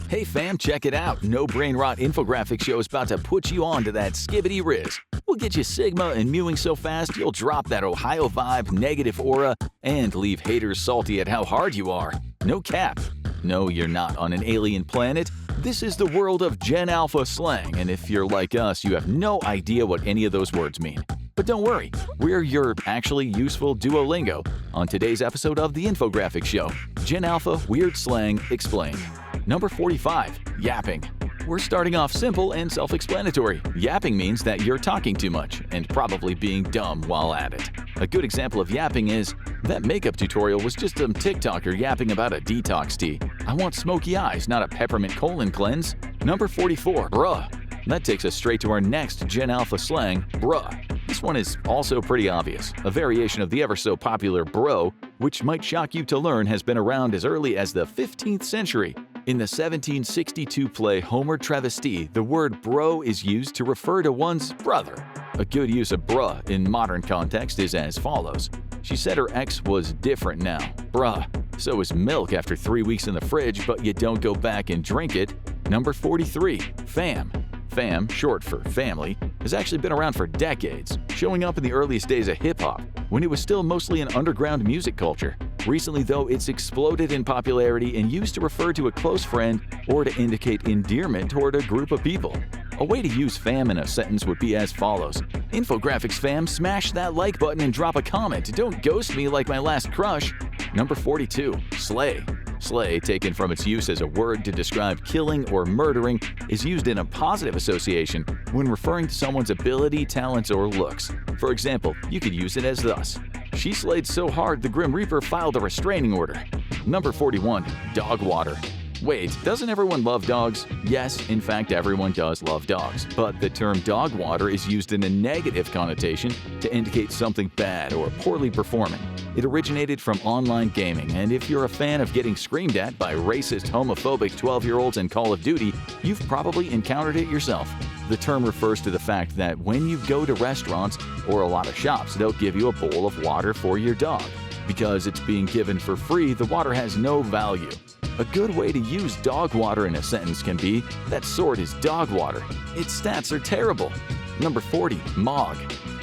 Hey fam, check it out. No Brain Rot infographic show is about to put you on to that Skibidi Rizz. We'll get you Sigma and mewing so fast you'll drop that Ohio vibe, negative aura, and leave haters salty at how hard you are. No cap. No, you're not on an alien planet. This is the world of Gen Alpha slang, and if you're like us, you have no idea what any of those words mean. But don't worry, we're your actually useful Duolingo on today's episode of the Infographic Show, Gen Alpha Weird Slang Explained. Number 45, yapping. We're starting off simple and self-explanatory. Yapping means that you're talking too much and probably being dumb while at it. A good example of yapping is, that makeup tutorial was just some TikToker yapping about a detox tea. I want smoky eyes, not a peppermint colon cleanse. Number 44, bruh. That takes us straight to our next Gen Alpha slang, bruh. This one is also pretty obvious, a variation of the ever-so-popular bro, which might shock you to learn has been around as early as the 15th century. In the 1762 play Homer Travesty, the word bro is used to refer to one's brother. A good use of bruh in modern context is as follows. She said her ex was different now. Bruh. So is milk after 3 weeks in the fridge, but you don't go back and drink it. Number 43, fam. Fam, short for family, has actually been around for decades, showing up in the earliest days of hip-hop, when it was still mostly an underground music culture. Recently, though, it's exploded in popularity and used to refer to a close friend or to indicate endearment toward a group of people. A way to use fam in a sentence would be as follows. Infographics fam, smash that like button and drop a comment. Don't ghost me like my last crush. Number 42, slay. Slay, taken from its use as a word to describe killing or murdering, is used in a positive association when referring to someone's ability, talents, or looks. For example, you could use it as thus. She slayed so hard the Grim Reaper filed a restraining order. Number 41, dog water. Wait, doesn't everyone love dogs? Yes, in fact, everyone does love dogs. But the term dog water is used in a negative connotation to indicate something bad or poorly performing. It originated from online gaming, and if you're a fan of getting screamed at by racist, homophobic 12-year-olds in Call of Duty, you've probably encountered it yourself. The term refers to the fact that when you go to restaurants or a lot of shops, they'll give you a bowl of water for your dog. Because it's being given for free, the water has no value. A good way to use dog water in a sentence can be, that sword is dog water. Its stats are terrible. Number 40, mog.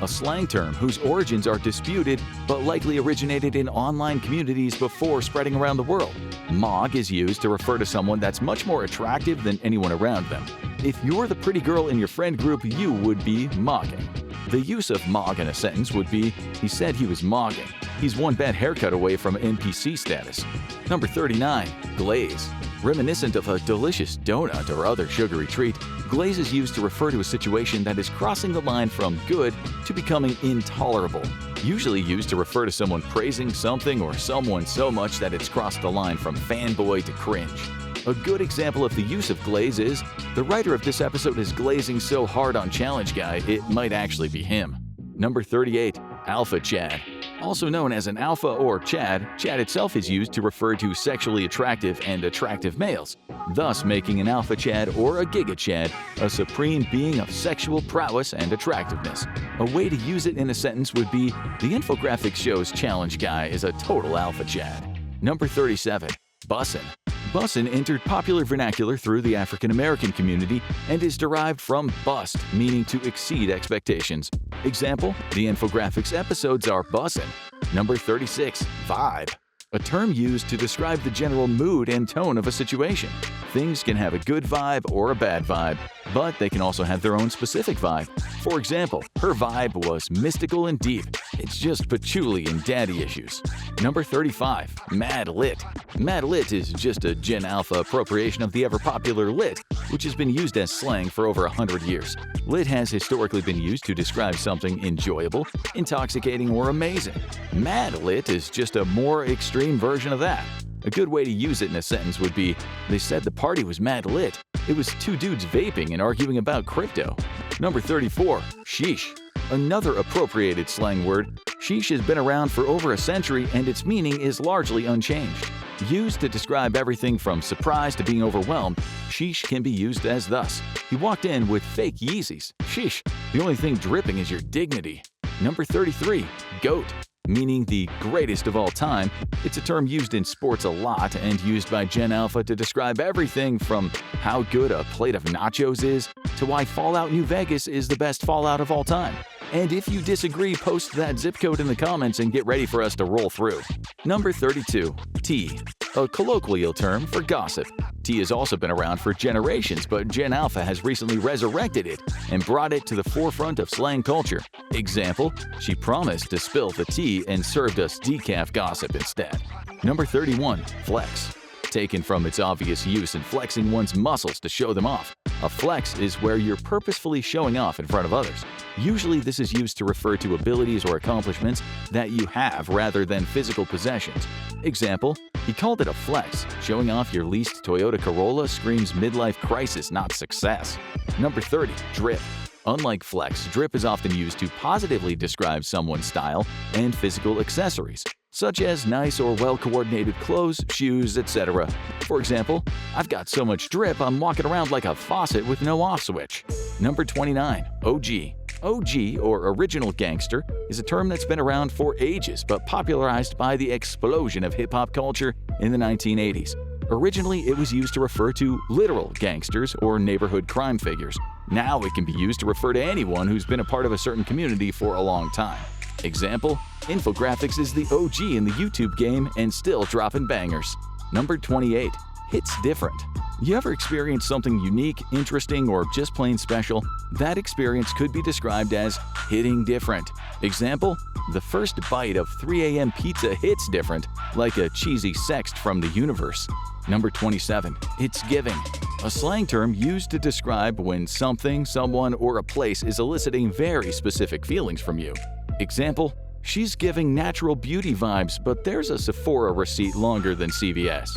A slang term whose origins are disputed but likely originated in online communities before spreading around the world. Mog is used to refer to someone that's much more attractive than anyone around them. If you're the pretty girl in your friend group, you would be mogging. The use of mog in a sentence would be, he said he was mogging. He's one bad haircut away from NPC status. Number 39, glaze. Reminiscent of a delicious donut or other sugary treat, glaze is used to refer to a situation that is crossing the line from good to becoming intolerable. Usually used to refer to someone praising something or someone so much that it's crossed the line from fanboy to cringe. A good example of the use of glaze is, the writer of this episode is glazing so hard on Challenge Guy, it might actually be him. Number 38, alpha chad. Also known as an alpha or chad, chad itself is used to refer to sexually attractive and attractive males, thus making an alpha chad or a giga chad a supreme being of sexual prowess and attractiveness. A way to use it in a sentence would be, the infographic show's Challenge Guy is a total alpha chad. Number 37, bussin'. Bussin' entered popular vernacular through the African American community and is derived from bust, meaning to exceed expectations. Example, the infographics episodes are bussin'. Number 36, vibe. A term used to describe the general mood and tone of a situation. Things can have a good vibe or a bad vibe, but they can also have their own specific vibe. For example, her vibe was mystical and deep. It's just patchouli and daddy issues. Number 35, mad lit. Mad lit is just a Gen Alpha appropriation of the ever-popular lit, which has been used as slang for over 100 years. Lit has historically been used to describe something enjoyable, intoxicating, or amazing. Mad lit is just a more extreme version of that. A good way to use it in a sentence would be, they said the party was mad lit. It was two dudes vaping and arguing about crypto. Number 34, sheesh. Another appropriated slang word, sheesh has been around for over a century and its meaning is largely unchanged. Used to describe everything from surprise to being overwhelmed, sheesh can be used as thus. He walked in with fake Yeezys. Sheesh, the only thing dripping is your dignity. Number 33, goat. meaning the greatest of all time. It's a term used in sports a lot and used by Gen Alpha to describe everything from how good a plate of nachos is to why Fallout New Vegas is the best Fallout of all time. And if you disagree, post that zip code in the comments and get ready for us to roll through. Number 32. Tea. A colloquial term for gossip. Tea has also been around for generations, but Gen Alpha has recently resurrected it and brought it to the forefront of slang culture. Example, she promised to spill the tea and served us decaf gossip instead. Number 31. Flex. Taken from its obvious use in flexing one's muscles to show them off. A flex is where you're purposefully showing off in front of others. Usually this is used to refer to abilities or accomplishments that you have rather than physical possessions. Example, he called it a flex. Showing off your leased Toyota Corolla screams midlife crisis, not success. Number 30. Drip. Unlike flex, drip is often used to positively describe someone's style and physical accessories, such as nice or well-coordinated clothes, shoes, etc. For example, I've got so much drip I'm walking around like a faucet with no off switch. Number 29. OG. OG, or original gangster, is a term that's been around for ages but popularized by the explosion of hip-hop culture in the 1980s. Originally, it was used to refer to literal gangsters or neighborhood crime figures. Now it can be used to refer to anyone who's been a part of a certain community for a long time. Example, Infographics is the OG in the YouTube game and still dropping bangers. Number 28. Hits different. You ever experienced something unique, interesting, or just plain special? That experience could be described as hitting different. Example, the first bite of 3 a.m. pizza hits different, like a cheesy sext from the universe. Number 27. It's giving. A slang term used to describe when something, someone, or a place is eliciting very specific feelings from you. Example, she's giving natural beauty vibes, but there's a Sephora receipt longer than CVS.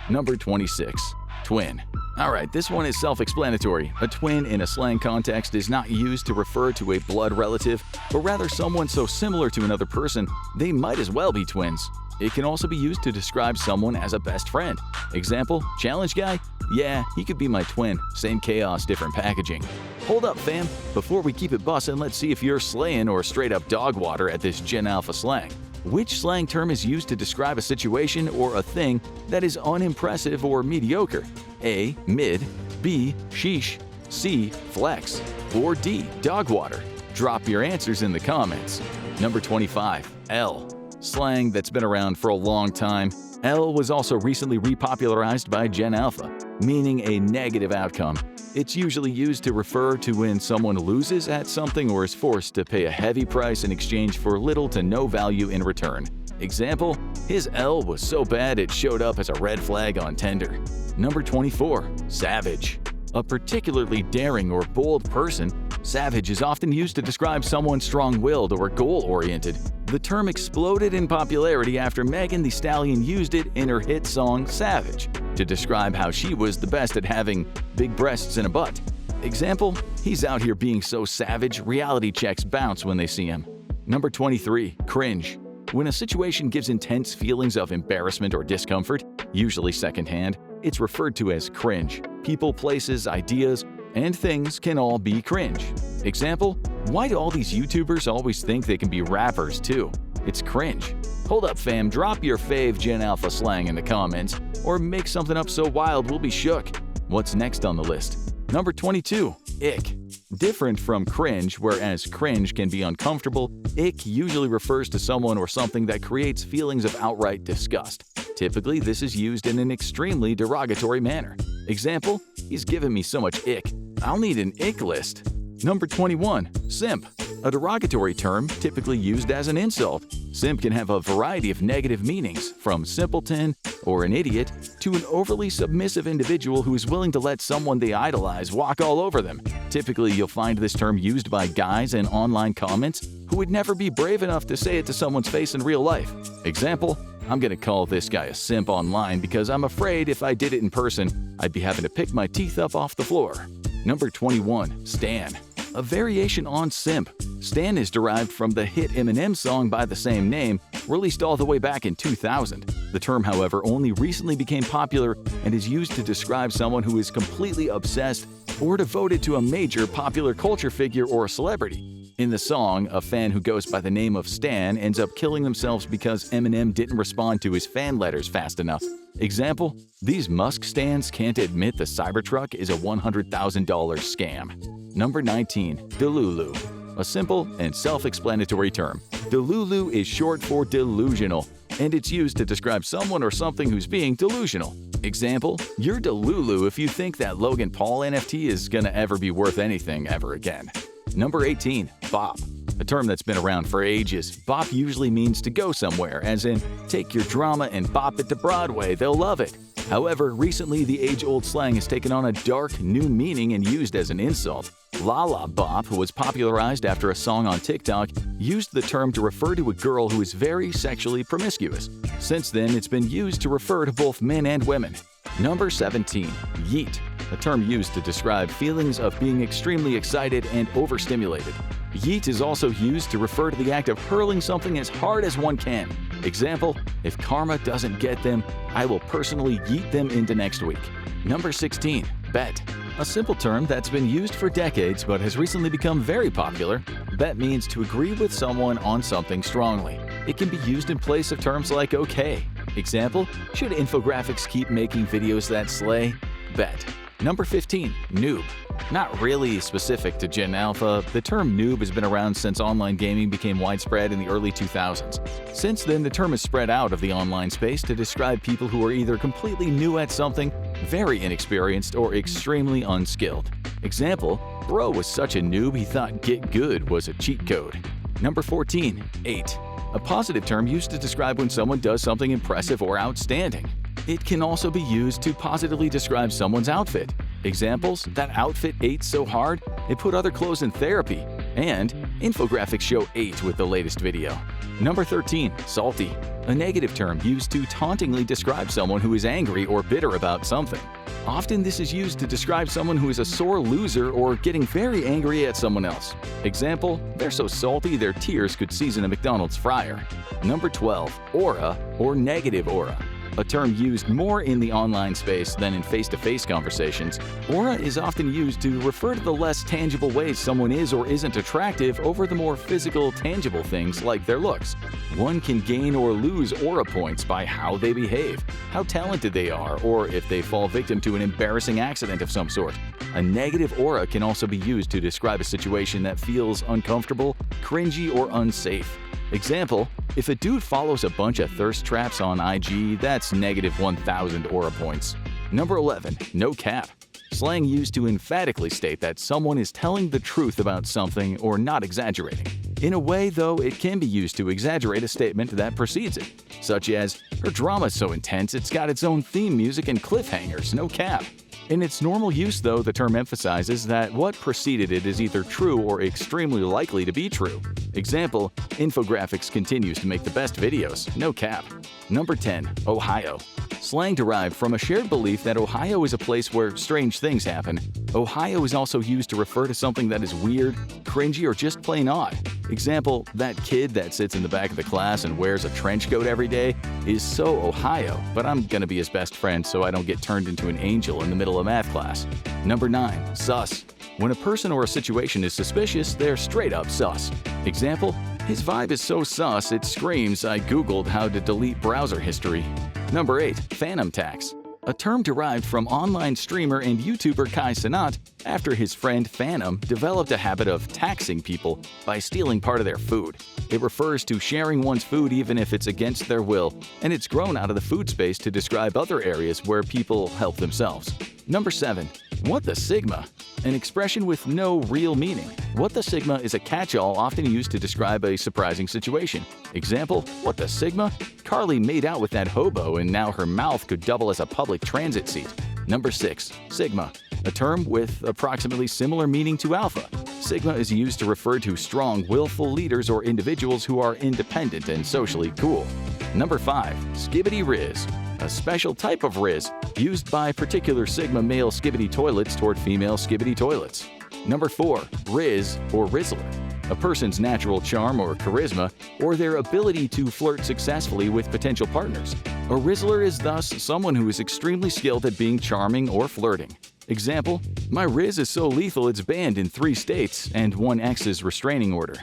Number 26. Twin. Alright, this one is self-explanatory. A twin in a slang context is not used to refer to a blood relative, but rather someone so similar to another person, they might as well be twins. It can also be used to describe someone as a best friend. Example, challenge guy? Yeah, he could be my twin. Same chaos, different packaging. Hold up, fam. Before we keep it bussin', let's see if you're slaying or straight up dog water at this Gen Alpha slang. Which slang term is used to describe a situation or a thing that is unimpressive or mediocre? A. Mid. B. Sheesh. C. Flex. Or D. Dog water. Drop your answers in the comments. Number 25. L. Slang that's been around for a long time. L was also recently repopularized by Gen Alpha, meaning a negative outcome. It's usually used to refer to when someone loses at something or is forced to pay a heavy price in exchange for little to no value in return. Example, his L was so bad it showed up as a red flag on Tinder. Number 24. Savage. A particularly daring or bold person, savage is often used to describe someone strong-willed or goal-oriented. The term exploded in popularity after Megan Thee Stallion used it in her hit song Savage to describe how she was the best at having big breasts and a butt. Example, he's out here being so savage, reality checks bounce when they see him. Number 23. Cringe. When a situation gives intense feelings of embarrassment or discomfort, usually secondhand, it's referred to as cringe. People, places, ideas, and things can all be cringe. Example, why do all these YouTubers always think they can be rappers too? It's cringe. Hold up, fam, drop your fave Gen Alpha slang in the comments, or make something up so wild we'll be shook. What's next on the list? Number 22. Ick. Different from cringe, whereas cringe can be uncomfortable, ick usually refers to someone or something that creates feelings of outright disgust. Typically, this is used in an extremely derogatory manner. Example, he's giving me so much ick. I'll need an ick list. Number 21. Simp. A derogatory term typically used as an insult. Simp can have a variety of negative meanings, from simpleton or an idiot to an overly submissive individual who is willing to let someone they idolize walk all over them. Typically, you'll find this term used by guys in online comments who would never be brave enough to say it to someone's face in real life. Example, I'm gonna call this guy a simp online because I'm afraid if I did it in person, I'd be having to pick my teeth up off the floor. Number 21. Stan. A variation on simp. Stan is derived from the hit Eminem song by the same name, released all the way back in 2000. The term, however, only recently became popular and is used to describe someone who is completely obsessed or devoted to a major popular culture figure or celebrity. In the song, a fan who goes by the name of Stan ends up killing themselves because Eminem didn't respond to his fan letters fast enough. Example, these Musk stans can't admit the Cybertruck is a $100,000 scam. Number 19. Delulu. A simple and self-explanatory term. Delulu is short for delusional, and it's used to describe someone or something who's being delusional. Example, you're delulu if you think that Logan Paul NFT is gonna ever be worth anything ever again. Number 18. Bop. A term that's been around for ages. Bop usually means to go somewhere, as in, take your drama and bop it to Broadway, they'll love it. However, recently the age-old slang has taken on a dark, new meaning and used as an insult. Lala Bop was popularized after a song on TikTok used the term to refer to a girl who is very sexually promiscuous. Since then, it's been used to refer to both men and women. Number 17. Yeet. A term used to describe feelings of being extremely excited and overstimulated. Yeet is also used to refer to the act of hurling something as hard as one can. Example, if karma doesn't get them, I will personally yeet them into next week. Number 16. Bet. A simple term that's been used for decades but has recently become very popular. Bet means to agree with someone on something strongly. It can be used in place of terms like okay. Example, should infographics keep making videos that slay? Bet. Number 15. Noob. Not really specific to Gen Alpha, the term noob has been around since online gaming became widespread in the early 2000s. Since then, the term has spread out of the online space to describe people who are either completely new at something, very inexperienced, or extremely unskilled. Example, bro was such a noob he thought get good was a cheat code. Number 14. 8. A positive term used to describe when someone does something impressive or outstanding. It can also be used to positively describe someone's outfit. Examples, that outfit ate so hard, it put other clothes in therapy. And infographics show 8 with the latest video. Number 13. Salty. A negative term used to tauntingly describe someone who is angry or bitter about something. Often this is used to describe someone who is a sore loser or getting very angry at someone else. Example, they're so salty their tears could season a McDonald's fryer. Number 12. Aura or negative aura. A term used more in the online space than in face-to-face conversations. Aura is often used to refer to the less tangible ways someone is or isn't attractive over the more physical, tangible things like their looks. One can gain or lose aura points by how they behave, how talented they are, or if they fall victim to an embarrassing accident of some sort. A negative aura can also be used to describe a situation that feels uncomfortable, cringy, or unsafe. Example, if a dude follows a bunch of thirst traps on IG, that's negative 1,000 aura points. Number 11. No cap. Slang used to emphatically state that someone is telling the truth about something or not exaggerating. In a way, though, it can be used to exaggerate a statement that precedes it, such as, her drama's so intense it's got its own theme music and cliffhangers, no cap. In its normal use, though, the term emphasizes that what preceded it is either true or extremely likely to be true. Example, infographics continues to make the best videos, no cap. Number 10. Ohio. Slang derived from a shared belief that Ohio is a place where strange things happen. Ohio is also used to refer to something that is weird, cringy, or just plain odd. Example, that kid that sits in the back of the class and wears a trench coat every day is so Ohio, but I'm gonna be his best friend so I don't get turned into an angel in the middle of math class. Number 9. Sus. When a person or a situation is suspicious, they're straight up sus. Example, his vibe is so sus it screams I googled how to delete browser history. Number 8. Phantom tax. A term derived from online streamer and YouTuber Kai Cenat after his friend Phantom developed a habit of taxing people by stealing part of their food. It refers to sharing one's food even if it's against their will, and it's grown out of the food space to describe other areas where people help themselves. Number 7. What the Sigma? An expression with no real meaning. What the Sigma is a catch-all often used to describe a surprising situation. Example, what the Sigma? Carly made out with that hobo and now her mouth could double as a public transit seat. Number 6. Sigma. A term with approximately similar meaning to alpha. Sigma is used to refer to strong, willful leaders or individuals who are independent and socially cool. Number 5. Skibidi Rizz. A special type of Rizz, used by particular Sigma male Skibidi toilets toward female Skibidi toilets. Number 4. Rizz or Rizzler. A person's natural charm or charisma, or their ability to flirt successfully with potential partners. A Rizzler is thus someone who is extremely skilled at being charming or flirting. Example, my Rizz is so lethal it's banned in 3 states and 1 ex's restraining order.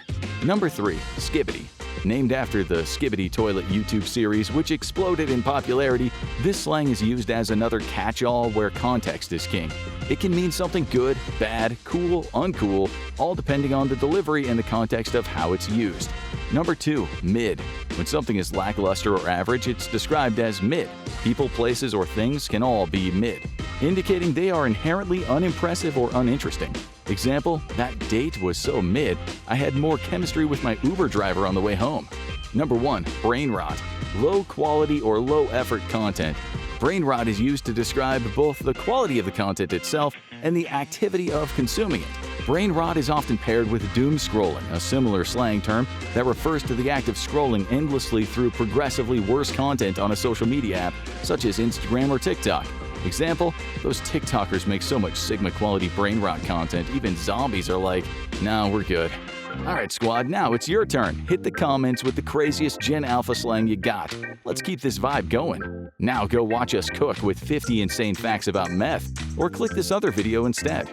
Number 3. Skibidi. Named after the Skibidi Toilet YouTube series, which exploded in popularity, this slang is used as another catch-all where context is king. It can mean something good, bad, cool, uncool, all depending on the delivery and the context of how it's used. Number 2. Mid. When something is lackluster or average, it's described as mid. People, places, or things can all be mid, indicating they are inherently unimpressive or uninteresting. Example, that date was so mid, I had more chemistry with my Uber driver on the way home. Number 1. Brain rot. Low quality or low effort content. Brain rot is used to describe both the quality of the content itself and the activity of consuming it. Brain rot is often paired with doom scrolling, a similar slang term that refers to the act of scrolling endlessly through progressively worse content on a social media app such as Instagram or TikTok. Example, those TikTokers make so much Sigma quality brain rot content, even zombies are like, nah, we're good. Alright squad, now it's your turn. Hit the comments with the craziest Gen Alpha slang you got. Let's keep this vibe going. Now go watch us cook with 50 insane facts about meth, or click this other video instead.